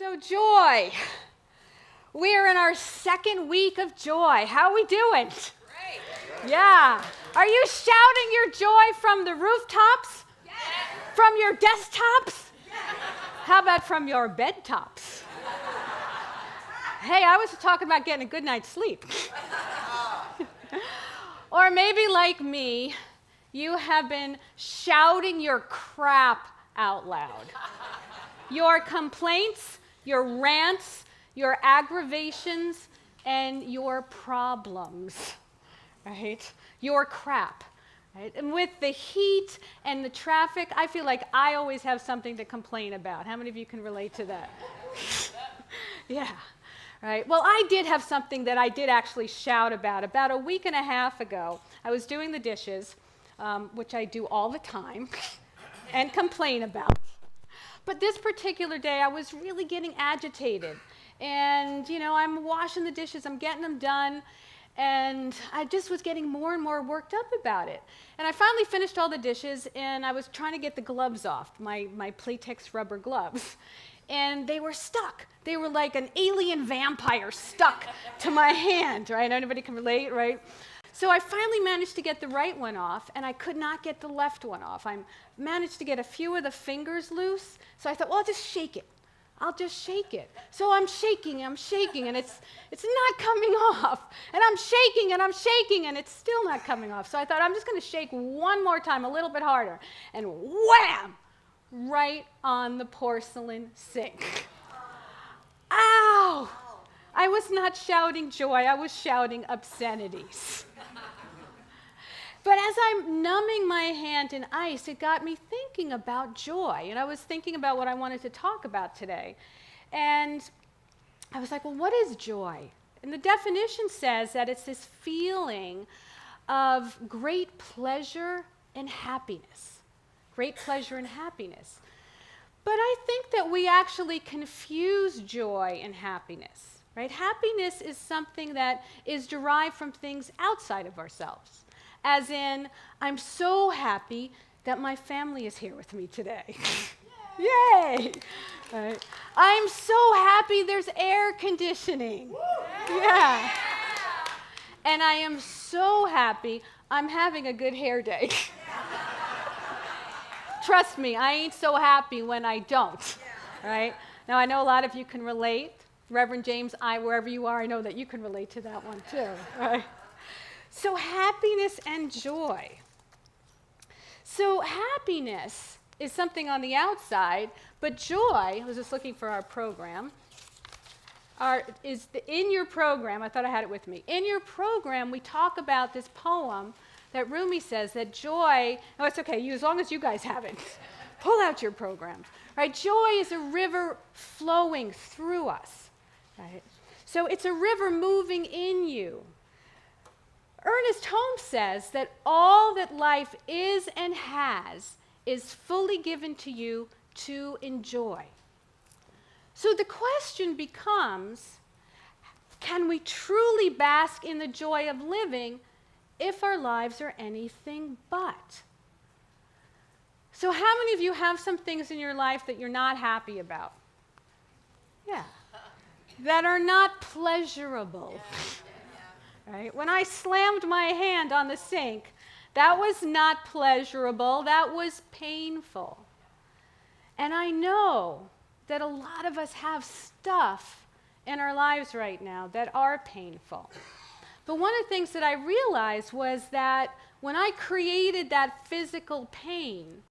So joy. We're in our second week of joy. How are we doing? Great. Yeah. Are you shouting your joy from the rooftops? Yes. From your desktops? Yes. How about from your bed tops? Hey, I was talking about getting a good night's sleep. Or maybe like me, you have been shouting your crap out loud. Your complaints, your rants, your aggravations, and your problems, right? Your crap, right? And with the heat and the traffic, I feel like I always have something to complain about. How many of you can relate to that? Yeah, right. Well, I did have something that I did actually shout about a week and a half ago. I was doing the dishes, which I do all the time, and complain about. But this particular day, I was really getting agitated. And, I'm washing the dishes, I'm getting them done, and I just was getting more and more worked up about it. And I finally finished all the dishes, and I was trying to get the gloves off, my Playtex rubber gloves. And they were stuck. They were like an alien vampire stuck to my hand, right? Anybody can relate, right? So I finally managed to get the right one off, and I could not get the left one off. I managed to get a few of the fingers loose, so I thought, well, I'll just shake it. I'll just shake it. So I'm shaking, and it's not coming off. And I'm shaking, and it's still not coming off. So I thought, I'm just going to shake one more time, a little bit harder. And wham! Right on the porcelain sink. Ow! I was not shouting joy, I was shouting obscenities. But as I'm numbing my hand in ice, it got me thinking about joy. And I was thinking about what I wanted to talk about today. And I was like, well, what is joy? And the definition says that it's this feeling of great pleasure and happiness. Great pleasure and happiness. But I think that we actually confuse joy and happiness, right? Happiness is something that is derived from things outside of ourselves. As in, I'm so happy that my family is here with me today. Yay! Right. I'm so happy there's air conditioning. Yeah. And I am so happy I'm having a good hair day. Trust me, I ain't so happy when I don't. Right? Now, I know a lot of you can relate. Reverend James, wherever you are, I know that you can relate to that one too. Right? So happiness and joy. So happiness is something on the outside, but joy, I was just looking for our program, in your program, I thought I had it with me. In your program, we talk about this poem that Rumi says that joy, oh, it's okay, as long as you guys have it, pull out your programs, right? Joy is a river flowing through us, right? So it's a river moving in you. Ernest Holmes says that all that life is and has is fully given to you to enjoy. So the question becomes, can we truly bask in the joy of living if our lives are anything but? So how many of you have some things in your life that you're not happy about? Yeah. That are not pleasurable. Right? When I slammed my hand on the sink, that was not pleasurable, that was painful. And I know that a lot of us have stuff in our lives right now that are painful. But one of the things that I realized was that when I created that physical pain,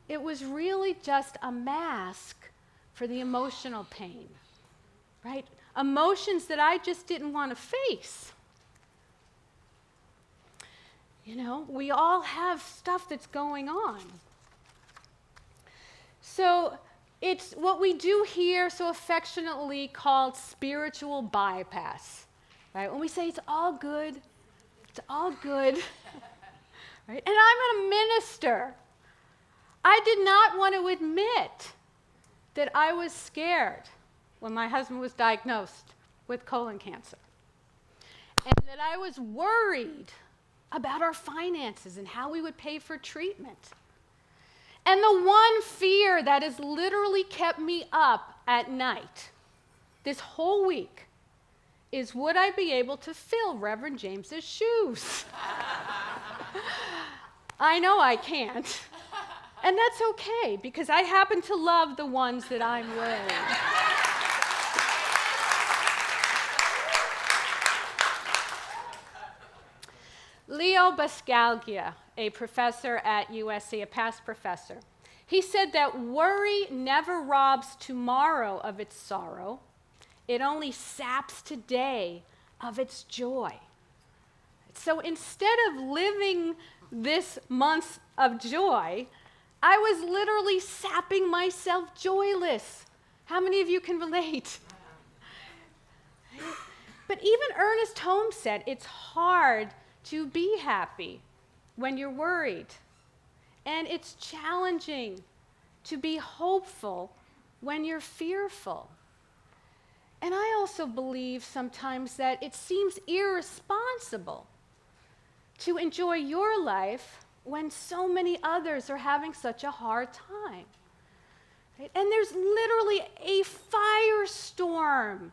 it was really just a mask for the emotional pain, right? Emotions that I just didn't want to face. We all have stuff that's going on. So it's what we do here so affectionately called spiritual bypass, right? When we say it's all good, right? And I'm a minister. I did not want to admit that I was scared when my husband was diagnosed with colon cancer. And that I was worried about our finances and how we would pay for treatment. And the one fear that has literally kept me up at night, this whole week, is would I be able to fill Reverend James's shoes? I know I can't. And that's okay, because I happen to love the ones that I'm wearing. Leo Buscaglia, a professor at USC, a past professor, he said that worry never robs tomorrow of its sorrow. It only saps today of its joy. So instead of living this month of joy, I was literally sapping myself joyless. How many of you can relate? But even Ernest Holmes said it's hard to be happy when you're worried. And it's challenging to be hopeful when you're fearful. And I also believe sometimes that it seems irresponsible to enjoy your life when so many others are having such a hard time. Right? And there's literally a firestorm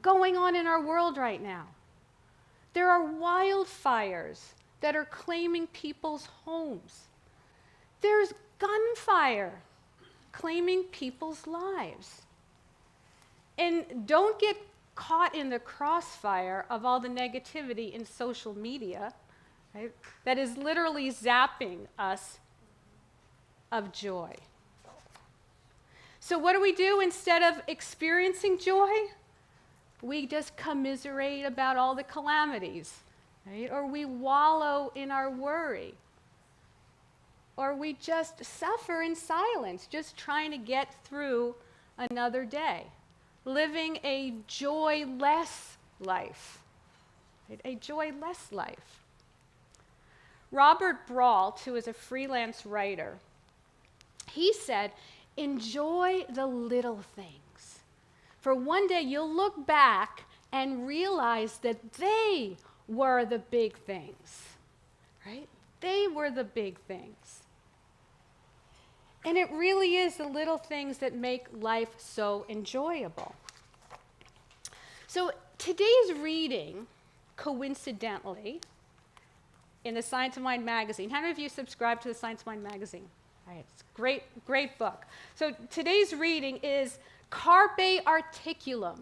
going on in our world right now. There are wildfires that are claiming people's homes. There's gunfire claiming people's lives. And don't get caught in the crossfire of all the negativity in social media, right, that is literally zapping us of joy. So what do we do instead of experiencing joy? We just commiserate about all the calamities, right? Or we wallow in our worry. Or we just suffer in silence, just trying to get through another day, living a joyless life, right? A joyless life. Robert Brault, who is a freelance writer, he said, enjoy the little things. For one day you'll look back and realize that they were the big things, right? They were the big things. And it really is the little things that make life so enjoyable. So today's reading, coincidentally, in the Science of Mind magazine. How many of you subscribe to the Science of Mind magazine? All right, it's a great, great book. So today's reading is Carpe Articulum,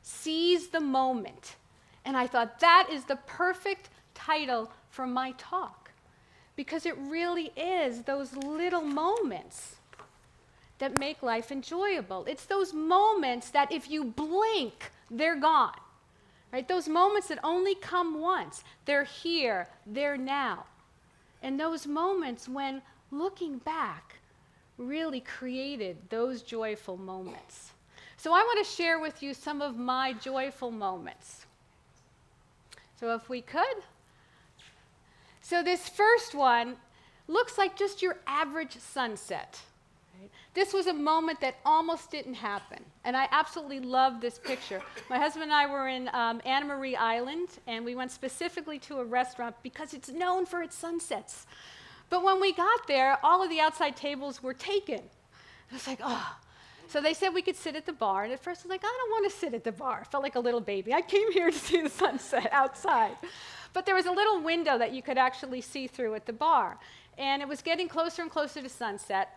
Seize the Moment. And I thought that is the perfect title for my talk, because it really is those little moments that make life enjoyable. It's those moments that if you blink, they're gone. Right? Those moments that only come once. They're here, they're now. And those moments when looking back really created those joyful moments. So I want to share with you some of my joyful moments. So if we could. So this first one looks like just your average sunset. Right? This was a moment that almost didn't happen. And I absolutely love this picture. My husband and I were in Anna Marie Island, and we went specifically to a restaurant because it's known for its sunsets. But when we got there, all of the outside tables were taken. I was like, oh. So they said we could sit at the bar, and at first I was like, I don't want to sit at the bar. I felt like a little baby. I came here to see the sunset outside. But there was a little window that you could actually see through at the bar. And it was getting closer and closer to sunset.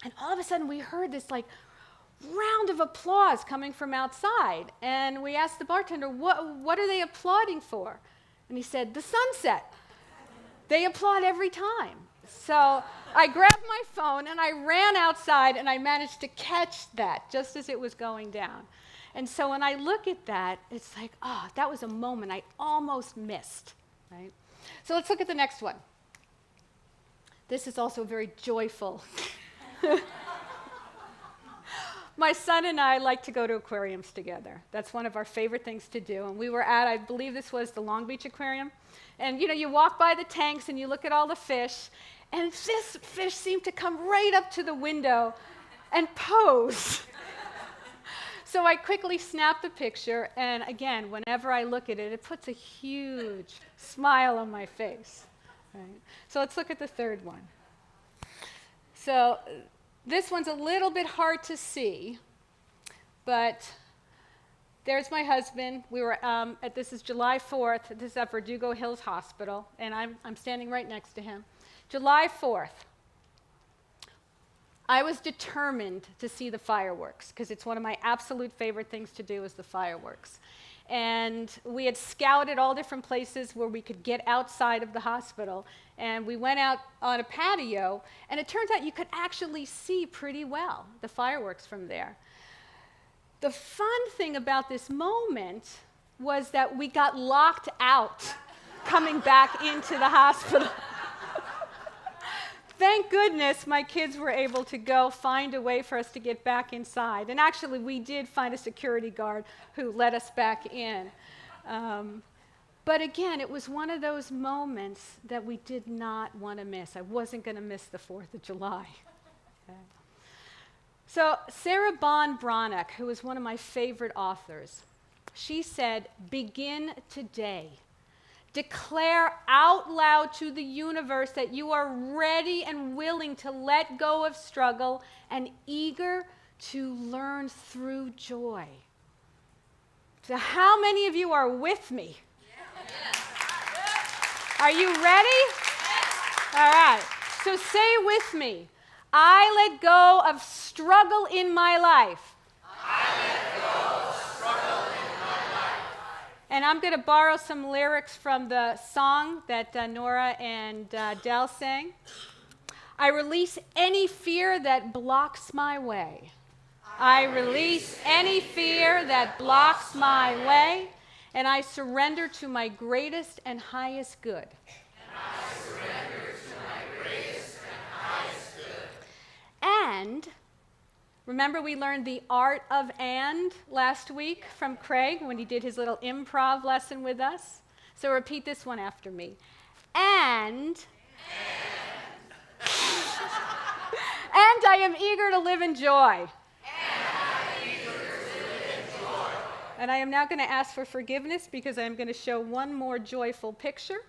And all of a sudden we heard this like round of applause coming from outside. And we asked the bartender, what are they applauding for? And he said, the sunset. They applaud every time. So I grabbed my phone and I ran outside and I managed to catch that just as it was going down. And so when I look at that, it's like, oh, that was a moment I almost missed, right? So let's look at the next one. This is also very joyful. My son and I like to go to aquariums together. That's one of our favorite things to do. And we were at, I believe this was the Long Beach Aquarium. And you know, you walk by the tanks and you look at all the fish, and this fish seemed to come right up to the window and pose. So I quickly snapped the picture, and again, whenever I look at it, it puts a huge smile on my face. Right? So let's look at the third one. So this one's a little bit hard to see, But there's my husband. We were this is July 4th. This is at Verdugo Hills Hospital, and I'm standing right next to him. July 4th. I was determined to see the fireworks because it's one of my absolute favorite things to do is the fireworks. And we had scouted all different places where we could get outside of the hospital. And we went out on a patio, and it turns out you could actually see pretty well the fireworks from there. The fun thing about this moment was that we got locked out coming back into the hospital. Thank goodness my kids were able to go find a way for us to get back inside. And actually, we did find a security guard who let us back in. But again, it was one of those moments that we did not want to miss. I wasn't going to miss the 4th of July. Okay. So Sarah Bon Bronick, who is one of my favorite authors, she said, "Begin today. Declare out loud to the universe that you are ready and willing to let go of struggle and eager to learn through joy." So how many of you are with me? Are you ready? All right. So say with me, I let go of struggle in my life. And I'm going to borrow some lyrics from the song that Nora and Del sang. I release any fear that blocks my way. I release any fear that blocks my way, and I surrender to my greatest and highest good. And remember we learned the art of and last week from Craig when he did his little improv lesson with us. So repeat this one after me. And I am eager to live in joy. And I am now going to ask for forgiveness because I am going to show one more joyful picture.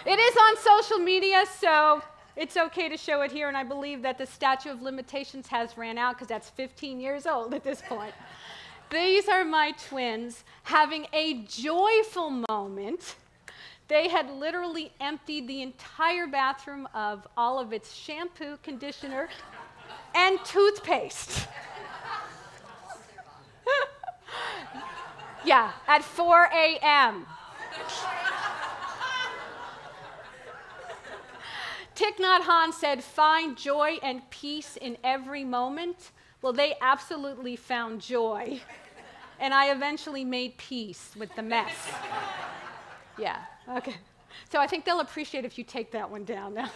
It is on social media, so it's okay to show it here, and I believe that the statute of limitations has ran out because that's 15 years old at this point. These are my twins having a joyful moment. They had literally emptied the entire bathroom of all of its shampoo, conditioner, and toothpaste. Yeah, at 4 a.m. Thich Nhat Hanh said, "Find joy and peace in every moment." Well, they absolutely found joy. And I eventually made peace with the mess. Yeah, okay. So I think they'll appreciate if you take that one down now.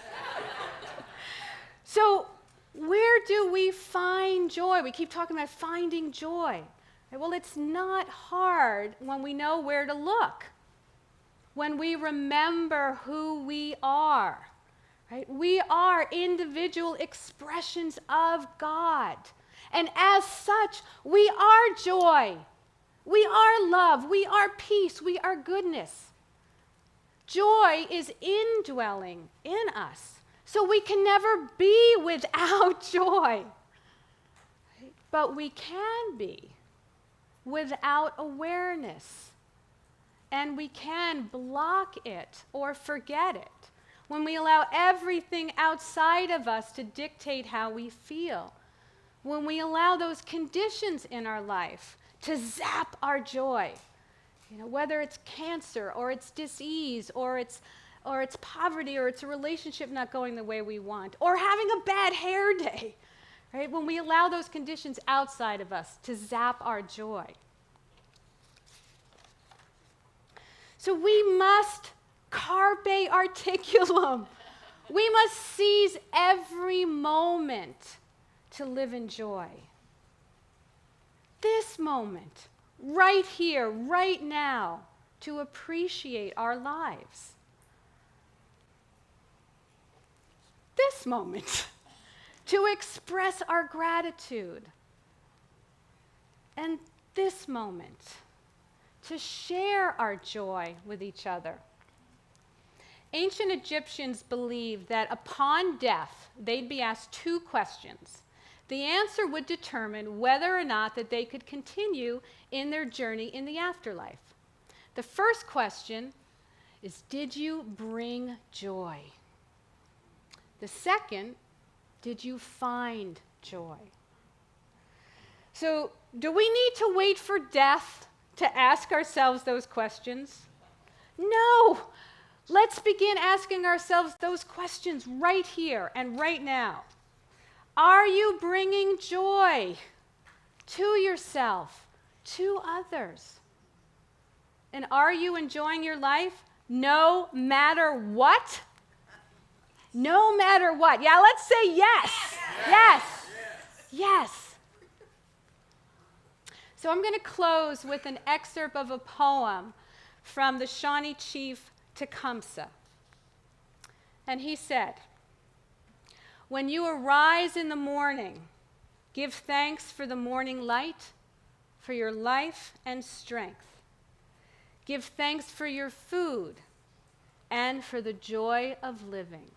So where do we find joy? We keep talking about finding joy. Well, it's not hard when we know where to look. When we remember who we are. Right? We are individual expressions of God. And as such, we are joy. We are love. We are peace. We are goodness. Joy is indwelling in us. So we can never be without joy. But we can be without awareness. And we can block it or forget it when we allow everything outside of us to dictate how we feel, when we allow those conditions in our life to zap our joy, whether it's cancer or it's disease or it's poverty or it's a relationship not going the way we want or having a bad hair day, right? When we allow those conditions outside of us to zap our joy. So we must Carpe Articulum. We must seize every moment to live in joy. This moment, right here, right now, to appreciate our lives. This moment, to express our gratitude. And this moment, to share our joy with each other. Ancient Egyptians believed that upon death, they'd be asked two questions. the answer would determine whether or not that they could continue in their journey in the afterlife. The first question is, did you bring joy? The second, did you find joy? So, do we need to wait for death to ask ourselves those questions? No! Let's begin asking ourselves those questions right here and right now. Are you bringing joy to yourself, to others? And are you enjoying your life no matter what? No matter what. Yeah, let's say yes. Yes. Yes. So I'm going to close with an excerpt of a poem from the Shawnee Chief Tecumseh. And he said, "When you arise in the morning, give thanks for the morning light, for your life and strength. Give thanks for your food and for the joy of living."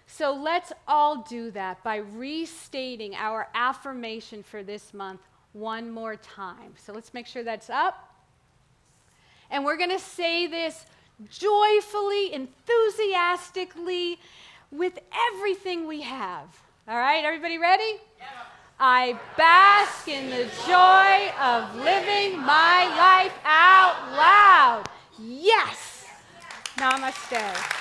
So let's all do that by restating our affirmation for this month one more time. So let's make sure that's up. And we're going to say this joyfully, enthusiastically, with everything we have. All right, everybody ready? Yeah. I bask in the joy of living my life out loud. Yes. Namaste.